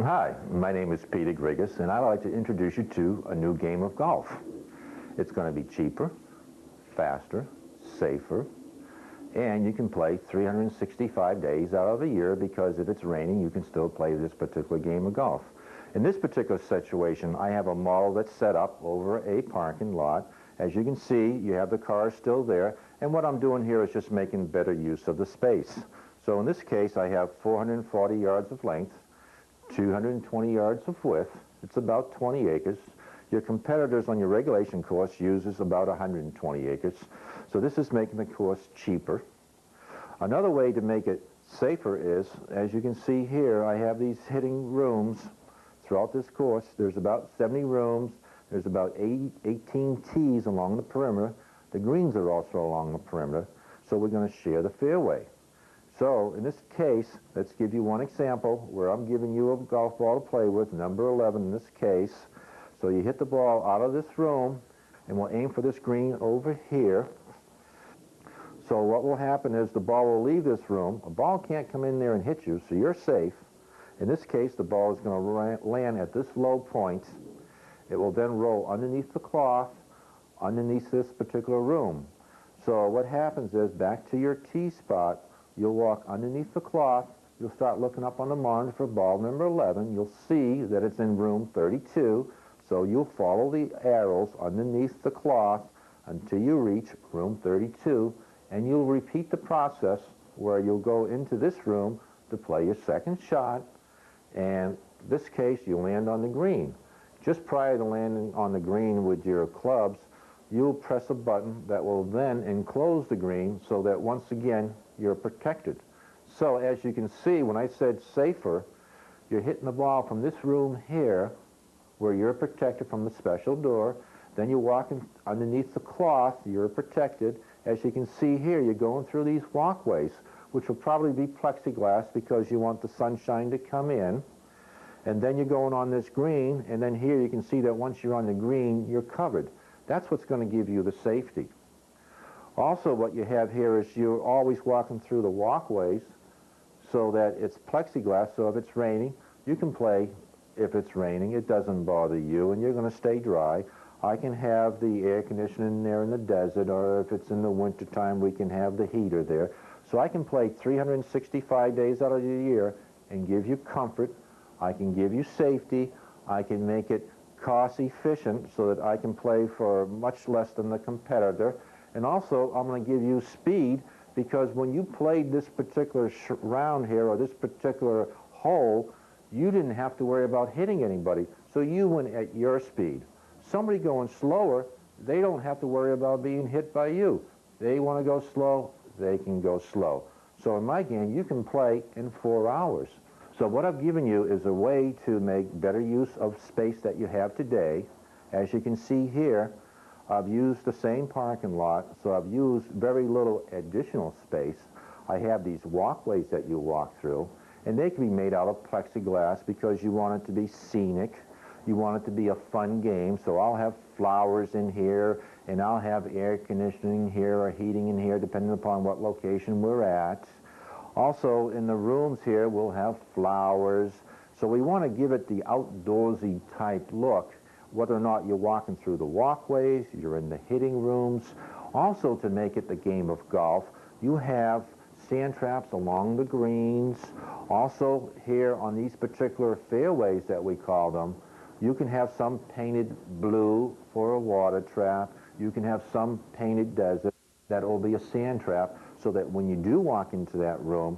Hi, my name is Peter Grigas, and I'd like to introduce you to a new game of golf. It's going to be cheaper, faster, safer, and you can play 365 days out of the year because if it's raining, you can still play this particular game of golf. In this particular situation, I have a model that's set up over a parking lot. As you can see, you have the cars still there, and what I'm doing here is just making better use of the space. So in this case, I have 440 yards of length, 220 yards of width. It's about 20 acres. Your competitors on your regulation course uses about 120 acres. So this is making the course cheaper. Another way to make it safer is, as you can see here, I have these hitting rooms throughout this course. There's about 70 rooms. There's about 18 tees along the perimeter. The greens are also along the perimeter. So we're going to share the fairway. So in this case, let's give you one example where I'm giving you a golf ball to play with, number 11 in this case. So you hit the ball out of this room, and we'll aim for this green over here. So what will happen is the ball will leave this room. A ball can't come in there and hit you, so you're safe. In this case, the ball is going to land at this low point. It will then roll underneath the cloth, underneath this particular room. So what happens is, back to your tee spot, you'll walk underneath the cloth. You'll start looking up on the monitor for ball number 11. You'll see that it's in room 32. So you'll follow the arrows underneath the cloth until you reach room 32. And you'll repeat the process where you'll go into this room to play your second shot. And in this case, you land on the green. Just prior to landing on the green with your clubs, you'll press a button that will then enclose the green so that once again, you're protected. So as you can see, when I said safer, you're hitting the ball from this room here where you're protected from the special door. Then you're walking underneath the cloth, you're protected. As you can see here, you're going through these walkways, which will probably be plexiglass because you want the sunshine to come in. And then you're going on this green, and then here you can see that once you're on the green, you're covered. That's what's going to give you the safety. Also, what you have here is you're always walking through the walkways so that it's plexiglass, so if it's raining, you can play if it's raining. It doesn't bother you, and you're going to stay dry. I can have the air conditioning there in the desert, or if it's in the wintertime, we can have the heater there. So I can play 365 days out of the year and give you comfort. I can give you safety. I can make it cost efficient so that I can play for much less than the competitor. And also, I'm going to give you speed because when you played this particular round here or this particular hole, you didn't have to worry about hitting anybody. So you went at your speed. Somebody going slower, they don't have to worry about being hit by you. They want to go slow, they can go slow. So in my game, you can play in 4 hours. So what I've given you is a way to make better use of space that you have today. As you can see here, I've used the same parking lot, so I've used very little additional space. I have these walkways that you walk through, and they can be made out of plexiglass because you want it to be scenic. You want it to be a fun game, so I'll have flowers in here, and I'll have air conditioning here or heating in here, depending upon what location we're at. Also, in the rooms here, we'll have flowers. So we want to give it the outdoorsy type look, whether or not you're walking through the walkways, you're in the hitting rooms. Also, to make it the game of golf, you have sand traps along the greens. Also, here on these particular fairways that we call them, you can have some painted blue for a water trap. You can have some painted desert that will be a sand trap, so that when you do walk into that room,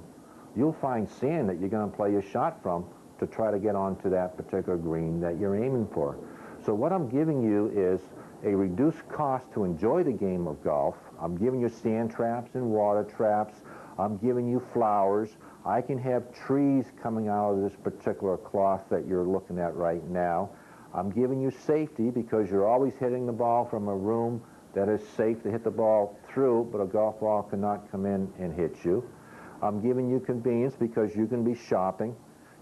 you'll find sand that you're going to play your shot from to try to get onto that particular green that you're aiming for. So what I'm giving you is a reduced cost to enjoy the game of golf. I'm giving you sand traps and water traps. I'm giving you flowers. I can have trees coming out of this particular cloth that you're looking at right now. I'm giving you safety because you're always hitting the ball from a room that is safe to hit the ball through, but a golf ball cannot come in and hit you. I'm giving you convenience because you can be shopping.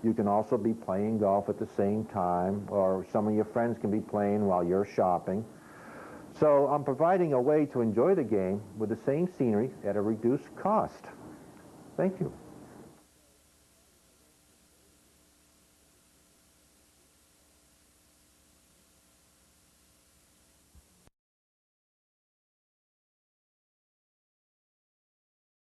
You can also be playing golf at the same time, or some of your friends can be playing while you're shopping. So I'm providing a way to enjoy the game with the same scenery at a reduced cost. Thank you.